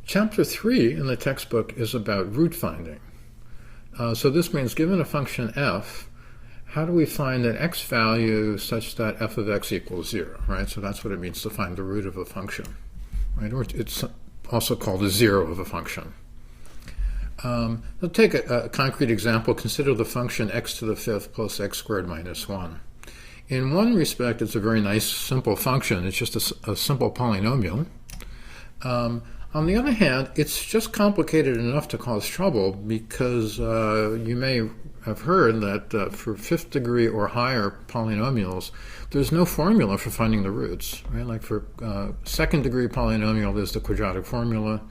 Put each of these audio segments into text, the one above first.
Chapter 3 in the textbook is about root finding. So this means given a function f, how do we find an x value such that f of x equals 0, right? So that's what it means to find the root of a function, right? Or it's also called a zero of a function. Let's take a concrete example. Consider the function x to the fifth plus x squared minus 1. In one respect, it's a very nice, simple function. It's just a simple polynomial. On the other hand, it's just complicated enough to cause trouble because you may have heard that for fifth degree or higher polynomials, there's no formula for finding the roots, right? Like for second degree polynomial, there's the quadratic formula.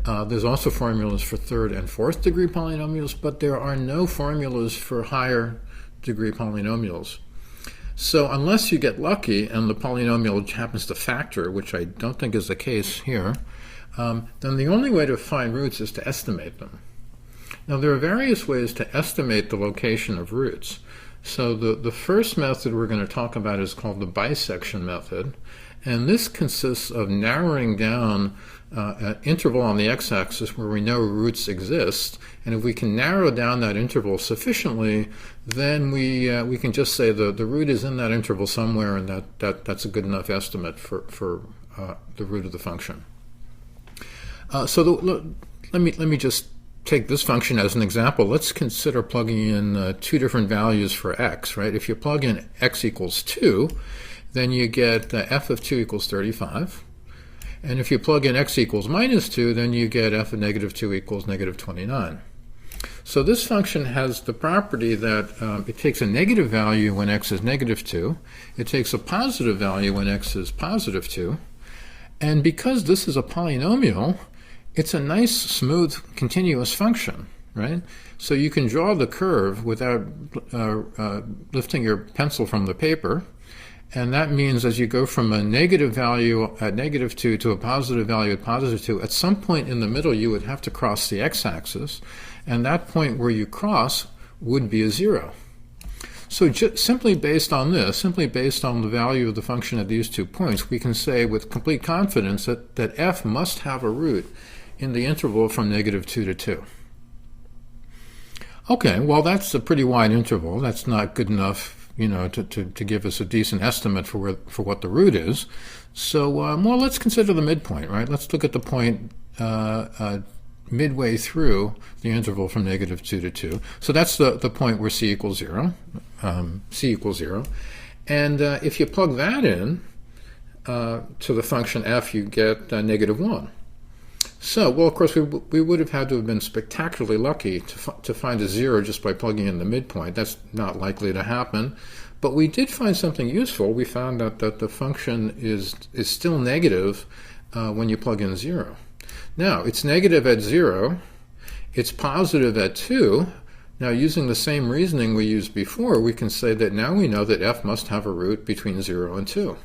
There's also formulas for third and fourth degree polynomials, but there are no formulas for higher degree polynomials. So unless you get lucky and the polynomial happens to factor, which I don't think is the case here, then the only way to find roots is to estimate them. Now there are various ways to estimate the location of roots. So the first method we're going to talk about is called the bisection method, and this consists of narrowing down an interval on the x-axis where we know roots exist, and if we can narrow down that interval sufficiently, then we can just say the root is in that interval somewhere, and that's a good enough estimate for the root of the function. Let me just take this function as an example. Let's consider plugging in two different values for x, right? If you plug in x equals 2, then you get f of 2 equals 35. And if you plug in x equals minus 2, then you get f of negative 2 equals negative 29. So this function has the property that it takes a negative value when x is negative 2. It takes a positive value when x is positive 2. And because this is a polynomial, it's a nice, smooth, continuous function, right? So you can draw the curve without lifting your pencil from the paper. And that means as you go from a negative value at negative 2 to a positive value at positive 2, at some point in the middle you would have to cross the x-axis. And that point where you cross would be a 0. So simply based on this, simply based on the value of the function at these 2 points, we can say with complete confidence that f must have a root in the interval from negative 2 to 2. Okay, well that's a pretty wide interval. That's not good enough, you know, to give us a decent estimate for what the root is. So well, let's consider the midpoint, right? Let's look at the point midway through the interval from negative 2 to 2. So that's the point where c equals 0. C equals 0. And if you plug that in to the function f, you get negative 1. So, well, of course, we would have had to have been spectacularly lucky to find a 0 just by plugging in the midpoint. That's not likely to happen. But we did find something useful. We found that the function is still negative when you plug in 0. Now, it's negative at 0. It's positive at 2. Now, using the same reasoning we used before, we can say that now we know that f must have a root between 0 and 2.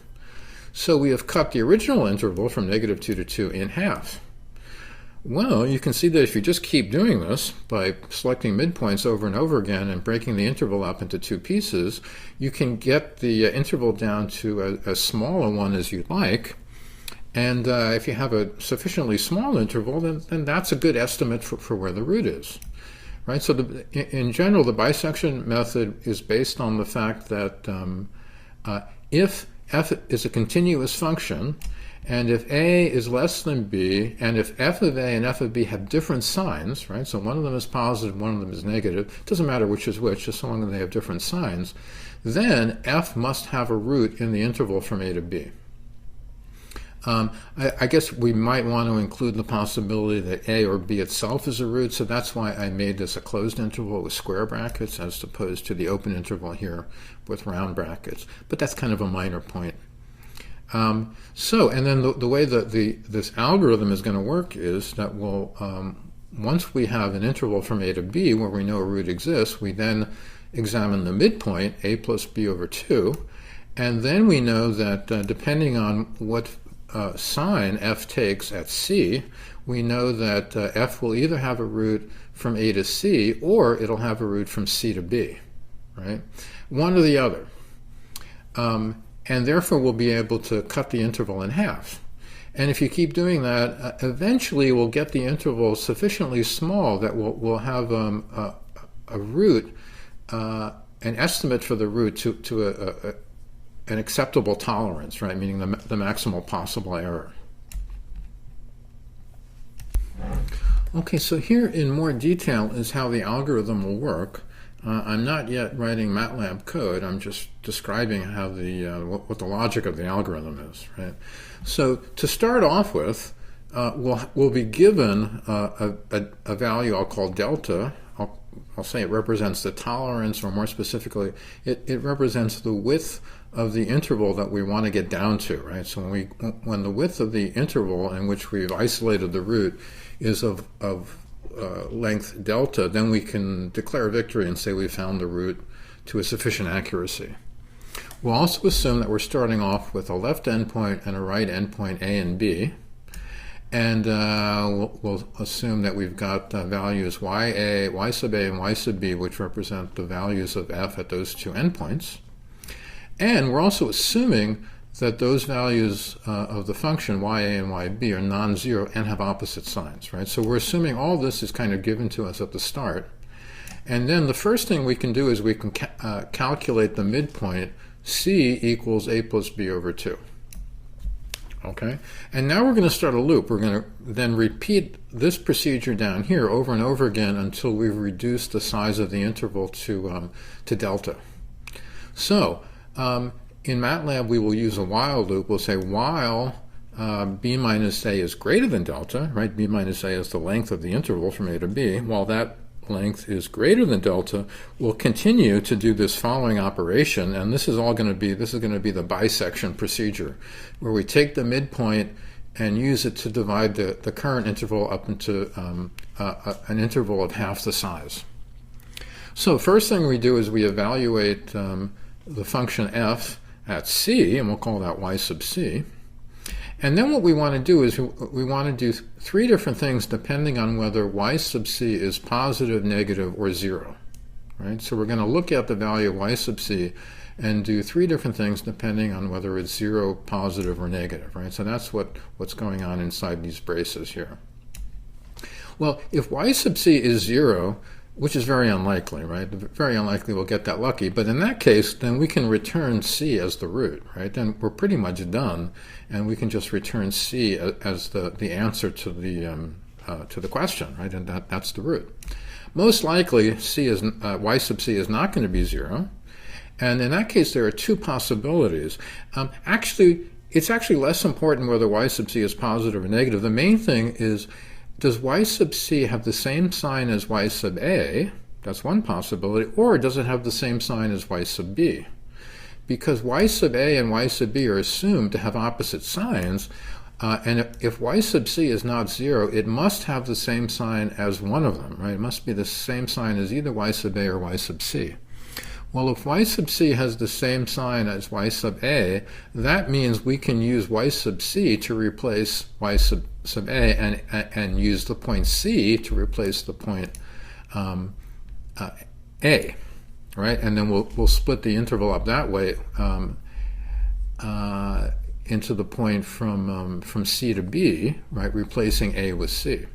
So we have cut the original interval from negative 2 to 2 in half. Well, you can see that if you just keep doing this by selecting midpoints over and over again and breaking the interval up into 2 pieces, you can get the interval down to as small a one as you'd like. And if you have a sufficiently small interval, then that's a good estimate for where the root is. Right? So in general, the bisection method is based on the fact that if f is a continuous function, and if a is less than b, and if f of a and f of b have different signs, right? So one of them is positive, one of them is negative. It doesn't matter which is which, just so long as they have different signs. Then f must have a root in the interval from a to b. I guess we might want to include the possibility that a or b itself is a root, so that's why I made this a closed interval with square brackets as opposed to the open interval here with round brackets. But that's kind of a minor point. And then the way that this algorithm is going to work is that we'll, once we have an interval from a to b where we know a root exists, we then examine the midpoint, a plus b over 2, and then we know that depending on what sign f takes at c, we know that f will either have a root from a to c or it'll have a root from c to b, right? One or the other. And therefore we'll be able to cut the interval in half. And if you keep doing that, eventually we'll get the interval sufficiently small that we'll have a root, an estimate for the root to an acceptable tolerance, right? Meaning the maximal possible error. Okay, so here in more detail is how the algorithm will work. I'm not yet writing MATLAB code. I'm just describing how what the logic of the algorithm is, right? So to start off with, we'll be given a value I'll call delta. I'll say it represents the tolerance, or more specifically, it represents the width of the interval that we want to get down to, right? So when the width of the interval in which we've isolated the root is of length delta, then we can declare victory and say we found the root to a sufficient accuracy. We'll also assume that we're starting off with a left endpoint and a right endpoint A and B, and we'll assume that we've got values y sub A and y sub B, which represent the values of f at those two endpoints. And we're also assuming that those values of the function ya and yb are non-zero and have opposite signs, right? So we're assuming all this is kind of given to us at the start. And then the first thing we can do is we can calculate the midpoint c equals a plus b over 2. Okay? And now we're going to start a loop. We're going to then repeat this procedure down here over and over again until we've reduced the size of the interval to delta. So, in MATLAB, we will use a while loop. We'll say while b minus a is greater than delta, right? B minus a is the length of the interval from a to b. While that length is greater than delta, we'll continue to do this following operation, and this is going to be the bisection procedure, where we take the midpoint and use it to divide the current interval up into an interval of half the size. So first thing we do is we evaluate the function f at c, and we'll call that y sub c. And then what we want to do is we want to do three different things depending on whether y sub c is positive, negative, or 0. Right? So we're going to look at the value of y sub c and do three different things depending on whether it's 0, positive, or negative. Right? So that's what's going on inside these braces here. Well, if y sub c is 0, which is very unlikely, right? Very unlikely we'll get that lucky. But in that case, then we can return c as the root, right? Then we're pretty much done, and we can just return c as the answer to the question, right? And that's the root. Most likely, y sub c is not going to be 0, and in that case, there are two possibilities. It's actually less important whether y sub c is positive or negative. The main thing is, does y sub c have the same sign as y sub a? That's one possibility. Or does it have the same sign as y sub b? Because y sub a and y sub b are assumed to have opposite signs, and if y sub c is not 0, it must have the same sign as one of them, right? It must be the same sign as either y sub a or y sub c. Well, if y sub c has the same sign as y sub a, that means we can use y sub c to replace y sub a and use the point c to replace the point a, right? And then we'll split the interval up that way into the point from c to b, right? Replacing a with c.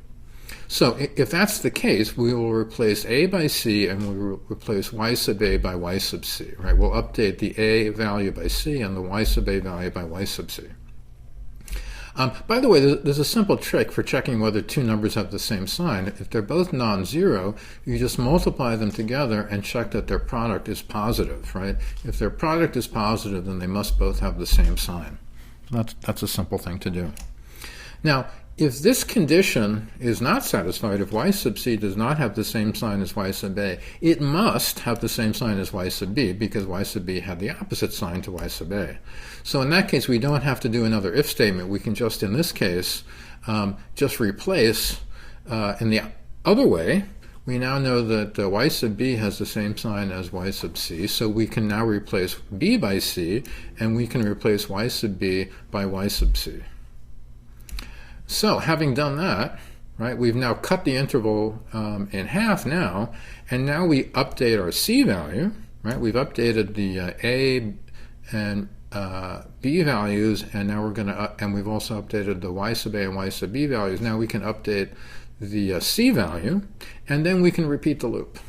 So if that's the case, we will replace a by c and we will replace y sub a by y sub c, right? We'll update the a value by c and the y sub a value by y sub c. By the way, there's a simple trick for checking whether two numbers have the same sign. If they're both non-zero, you just multiply them together and check that their product is positive, right? If their product is positive, then they must both have the same sign. That's a simple thing to do. Now, if this condition is not satisfied, if y sub c does not have the same sign as y sub a, it must have the same sign as y sub b, because y sub b had the opposite sign to y sub a. So in that case, we don't have to do another if statement. We can just, in this case, just replace in the other way. We now know that y sub b has the same sign as y sub c, so we can now replace b by c, and we can replace y sub b by y sub c. So having done that, right, we've now cut the interval in half now, and now we update our c value, right? We've updated the a and b values, and now we're going to, and we've also updated the y sub a and y sub b values. Now we can update the c value, and then we can repeat the loop,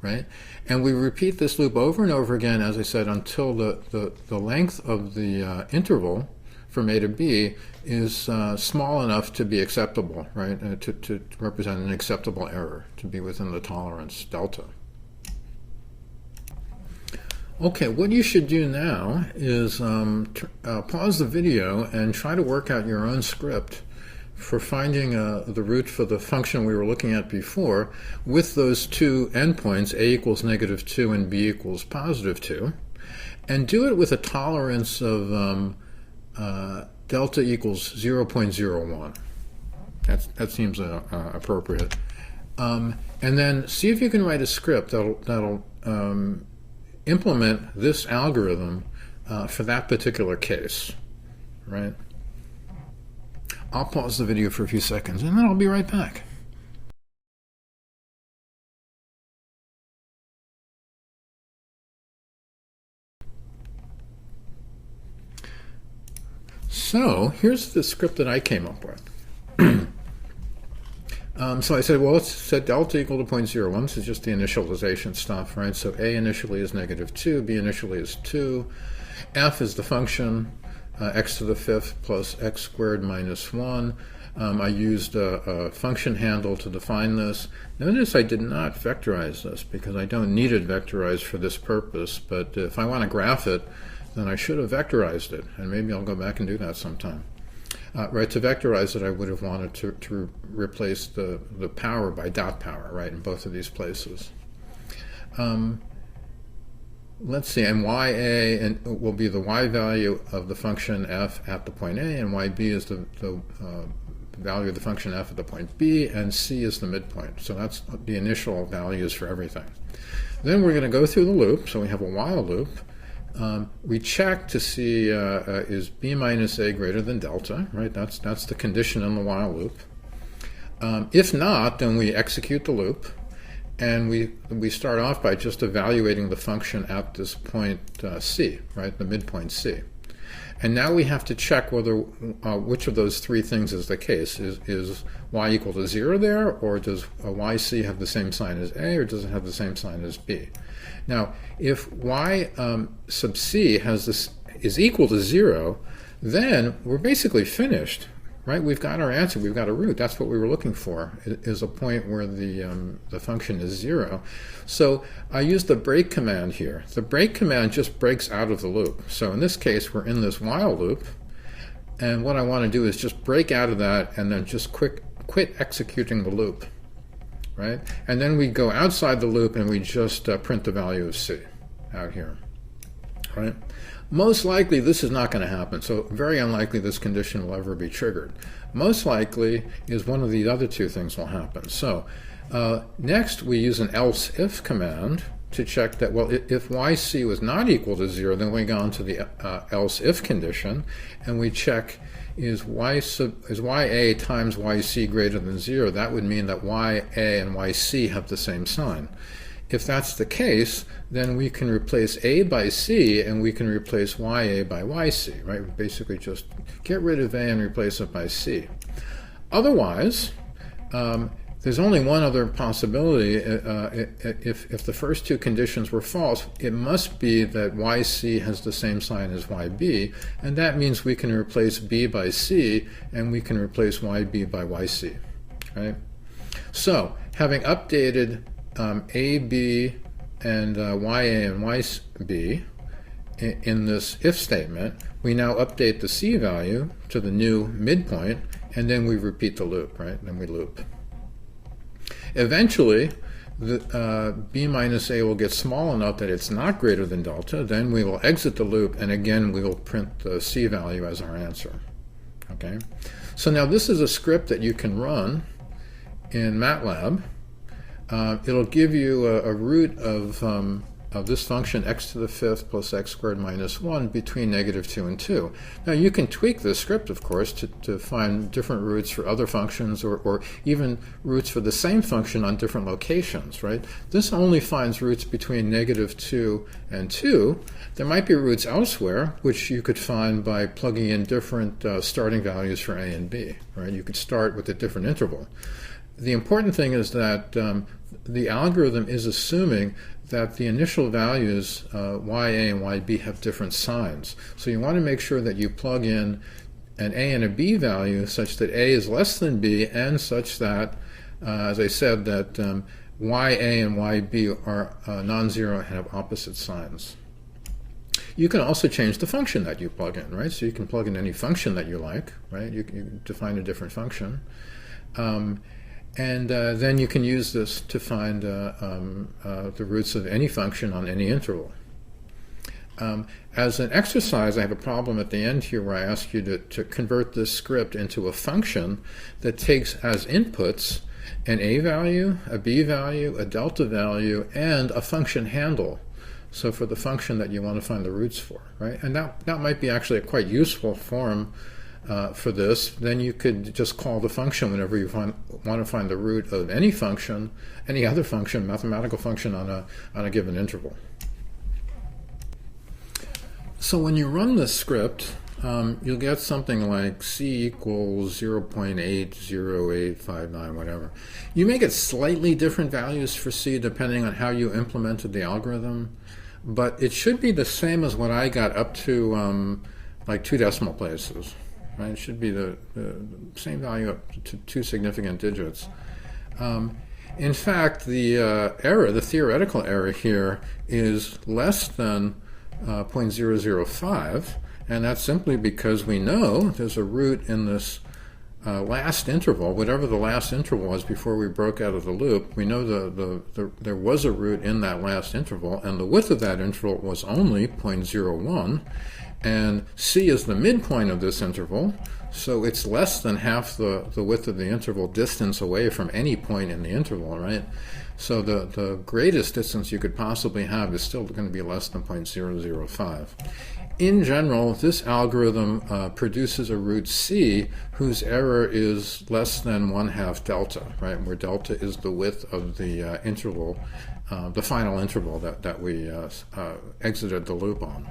right? And we repeat this loop over and over again, as I said, until the length of the interval from a to b is small enough to be acceptable, right? To represent an acceptable error, to be within the tolerance delta. Okay, what you should do now is pause the video and try to work out your own script for finding the root for the function we were looking at before with those two endpoints, a equals -2 and b equals +2, and do it with a tolerance of delta equals 0.01. That seems appropriate. And then see if you can write a script that'll implement this algorithm for that particular case, right? I'll pause the video for a few seconds and then I'll be right back. So here's the script that I came up with. So I said, well, let's set delta equal to 0.01. This is just the initialization stuff, right? So a initially is -2, b initially is 2, f is the function, x to the 5th plus x squared minus 1. I used a function handle to define this. Notice I did not vectorize this because I don't need it vectorized for this purpose, but if I want to graph it, then I should have vectorized it, and maybe I'll go back and do that sometime. Right, to vectorize it, I would have wanted to replace the power by dot power, right, in both of these places. Let's see, and ya will be the y value of the function f at the point a, and yb is the value of the function f at the point b, and c is the midpoint. So that's the initial values for everything. Then we're going to go through the loop, so we have a while loop. We check to see is b minus a greater than delta, right? That's the condition in the while loop. If not, then we execute the loop, and we start off by just evaluating the function at this point c, right, the midpoint c. And now we have to check whether which of those three things is the case. Is y equal to 0 there, or does yc have the same sign as a, or does it have the same sign as b? Now, if y sub c is equal to 0, then we're basically finished, right? We've got our answer. We've got a root. That's what we were looking for, is a point where the function is 0. So I use the break command here. The break command just breaks out of the loop. So in this case, we're in this while loop, and what I want to do is just break out of that and then just quit executing the loop. Right? And then we go outside the loop and we just print the value of c out here. Right? Most likely this is not going to happen, so very unlikely this condition will ever be triggered. Most likely is one of the other two things will happen. So next we use an else if command to check that, well, if yc was not equal to 0, then we go on to the else if condition, and we check is ya times yc greater than 0. That would mean that ya and yc have the same sign. If that's the case, then we can replace a by c and we can replace ya by yc, right? We basically just get rid of a and replace it by c. Otherwise, there's only one other possibility. If the first two conditions were false, it must be that yc has the same sign as yb, and that means we can replace b by c, and we can replace yb by yc. Right? So, having updated ab and ya and yb in this if statement, we now update the c value to the new midpoint, and then we repeat the loop, right? Then we loop. Eventually, the b minus a will get small enough that it's not greater than delta. Then we will exit the loop, and again we will print the c value as our answer. Okay. So now this is a script that you can run in MATLAB. It'll give you a root of of this function x to the fifth plus x squared minus 1 between negative 2 and 2. Now you can tweak this script, of course, to find different roots for other functions or even roots for the same function on different locations, right? This only finds roots between negative 2 and 2. There might be roots elsewhere, which you could find by plugging in different starting values for a and b, right? You could start with a different interval. The important thing is that the algorithm is assuming that the initial values, ya and yb, have different signs. So you want to make sure that you plug in an a and a b value such that a is less than b and such that, as I said, that ya and yb are non-zero and have opposite signs. You can also change the function that you plug in, right? So you can plug in any function that you like, right? You define a different function. And then you can use this to find the roots of any function on any interval. As an exercise, I have a problem at the end here where I ask you to convert this script into a function that takes as inputs an a value, a b value, a delta value, and a function handle. So for the function that you want to find the roots for, right? And that might be actually a quite useful form for this. Then you could just call the function whenever you want to find the root of any function, any other function, mathematical function on a given interval. So when you run this script, you'll get something like c equals 0.80859, whatever. You may get slightly different values for c depending on how you implemented the algorithm, but it should be the same as what I got up to like 2 decimal places. Right? It should be the same value up to 2 significant digits. In fact, the error, the theoretical error here, is less than 0.005, and that's simply because we know there's a root in this last interval, whatever the last interval was before we broke out of the loop. We know there was a root in that last interval, and the width of that interval was only 0.01. And c is the midpoint of this interval, so it's less than half the width of the interval distance away from any point in the interval, right? So the greatest distance you could possibly have is still going to be less than 0.005. In general, this algorithm produces a root c whose error is less than 1/2 delta, right? Where delta is the width of the interval, the final interval that we exited the loop on.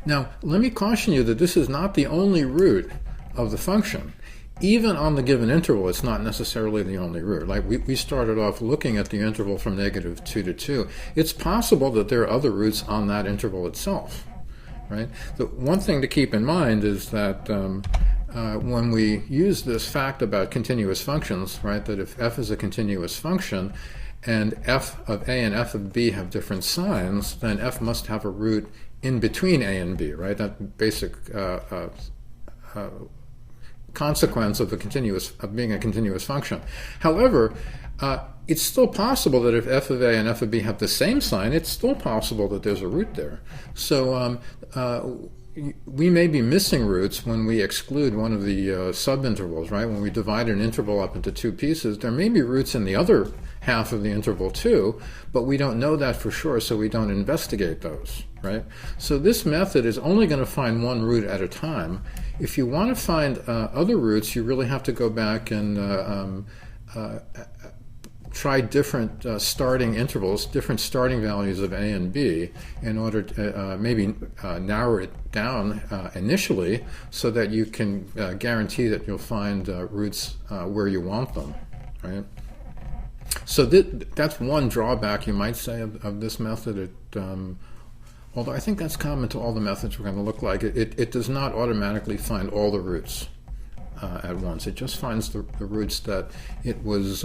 Now, let me caution you that this is not the only root of the function. Even on the given interval, it's not necessarily the only root. Like we started off looking at the interval from negative 2 to 2. It's possible that there are other roots on that interval itself, right? The one thing to keep in mind is that when we use this fact about continuous functions, right, that if f is a continuous function and f of a and f of b have different signs, then f must have a root in between a and b, right? That basic consequence of being a continuous function. However, it's still possible that if f of a and f of b have the same sign, it's still possible that there's a root there. So we may be missing roots when we exclude one of the subintervals, right? When we divide an interval up into 2 pieces, there may be roots in the other half of the interval too, but we don't know that for sure, so we don't investigate those, right? So this method is only going to find one root at a time. If you want to find other roots, you really have to go back and try different starting intervals, different starting values of a and b in order to maybe narrow it down initially so that you can guarantee that you'll find roots where you want them, right? So that's one drawback, you might say, of this method. Although I think that's common to all the methods we're going to look like. It does not automatically find all the roots at once. It just finds the roots that it was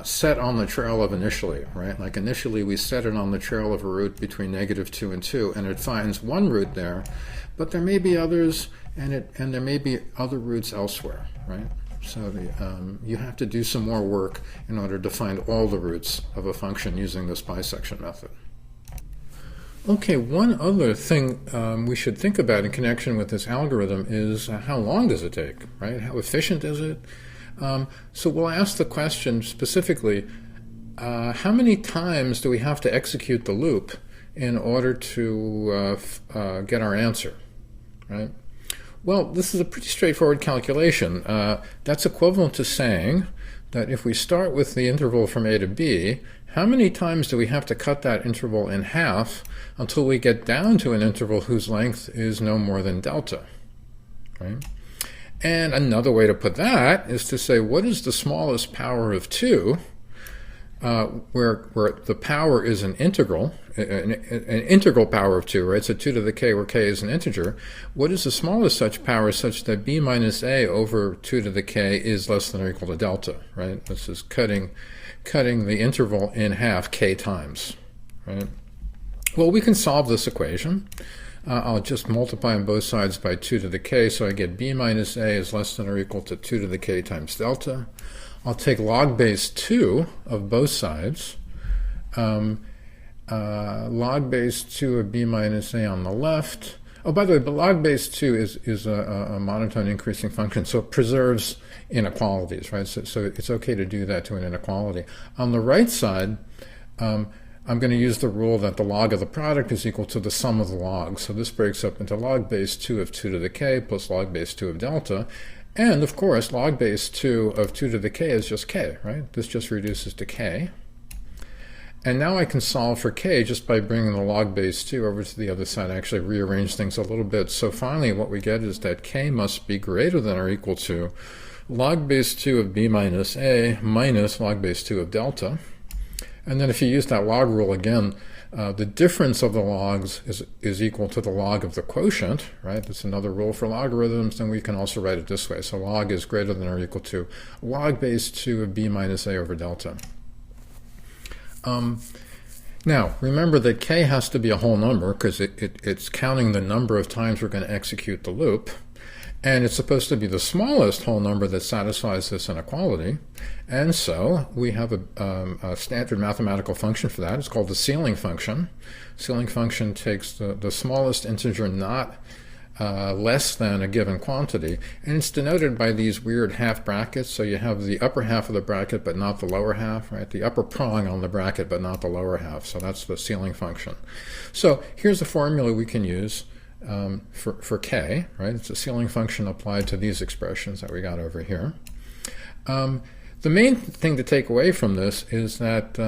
set on the trail of initially, right? Like initially we set it on the trail of a root between negative 2 and 2, and it finds one root there, but there may be others, and there may be other roots elsewhere, right? So you have to do some more work in order to find all the roots of a function using this bisection method. Okay, one other thing we should think about in connection with this algorithm is how long does it take, right? How efficient is it? So we'll ask the question specifically, how many times do we have to execute the loop in order to get our answer, right? Well, this is a pretty straightforward calculation. That's equivalent to saying that if we start with the interval from A to B, how many times do we have to cut that interval in half until we get down to an interval whose length is no more than delta, right? And another way to put that is to say, what is the smallest power of 2, where the power is an integral, an integral power of 2, right? So 2 to the k, where k is an integer. What is the smallest such power such that b minus a over 2 to the k is less than or equal to delta, right? This is cutting the interval in half k times, right? Well, we can solve this equation. I'll just multiply on both sides by 2 to the k, so I get b minus a is less than or equal to 2 to the k times delta. I'll take log base 2 of both sides. Log base 2 of b minus a on the left. Oh, by the way, but log base 2 is a monotone increasing function, so it preserves inequalities, right? So it's okay to do that to an inequality. On the right side, I'm going to use the rule that the log of the product is equal to the sum of the logs. So this breaks up into log base 2 of 2 to the k plus log base 2 of delta. And, of course, log base 2 of 2 to the k is just k, right? This just reduces to k. And now I can solve for k just by bringing the log base 2 over to the other side. I actually rearrange things a little bit. So finally what we get is that k must be greater than or equal to log base 2 of b minus a minus log base 2 of delta. And then if you use that log rule again, the difference of the logs is equal to the log of the quotient, right? That's another rule for logarithms. Then we can also write it this way. So log is greater than or equal to log base 2 of b minus a over delta. Now, remember that k has to be a whole number because it's counting the number of times we're going to execute the loop. And it's supposed to be the smallest whole number that satisfies this inequality. And so we have a standard mathematical function for that. It's called the ceiling function. Ceiling function takes the smallest integer not less than a given quantity. And it's denoted by these weird half brackets. So you have the upper half of the bracket but not the lower half, right? The upper prong on the bracket but not the lower half. So that's the ceiling function. So here's a formula we can use for k, right? It's a ceiling function applied to these expressions that we got over here. The main thing to take away from this is that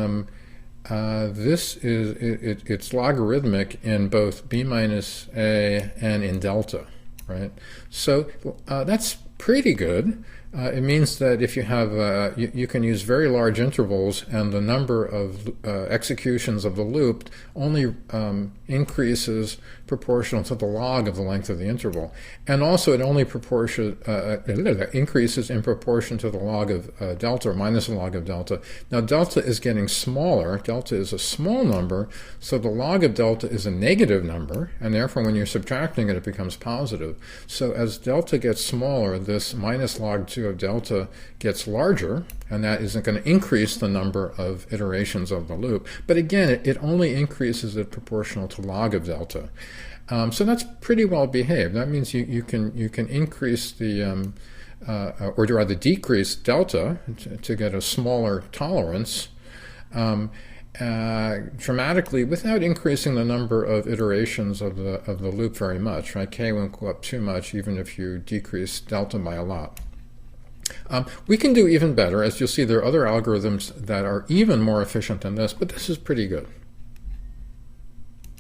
it's logarithmic in both b minus a and in delta, right? So that's pretty good. It means that if you have, you can use very large intervals and the number of executions of the loop only increases proportional to the log of the length of the interval. And also it only increases in proportion to the log of delta or minus the log of delta. Now delta is getting smaller. Delta is a small number, so the log of delta is a negative number, and therefore when you're subtracting it, it becomes positive. So as delta gets smaller, this minus log 2 of delta gets larger, and that isn't going to increase the number of iterations of the loop. But again, it only increases it proportional to log of delta. So that's pretty well behaved. That means you can increase the, or rather decrease delta to get a smaller tolerance dramatically without increasing the number of iterations of the loop very much. Right? K won't go up too much even if you decrease delta by a lot. We can do even better. As you'll see, there are other algorithms that are even more efficient than this, but this is pretty good.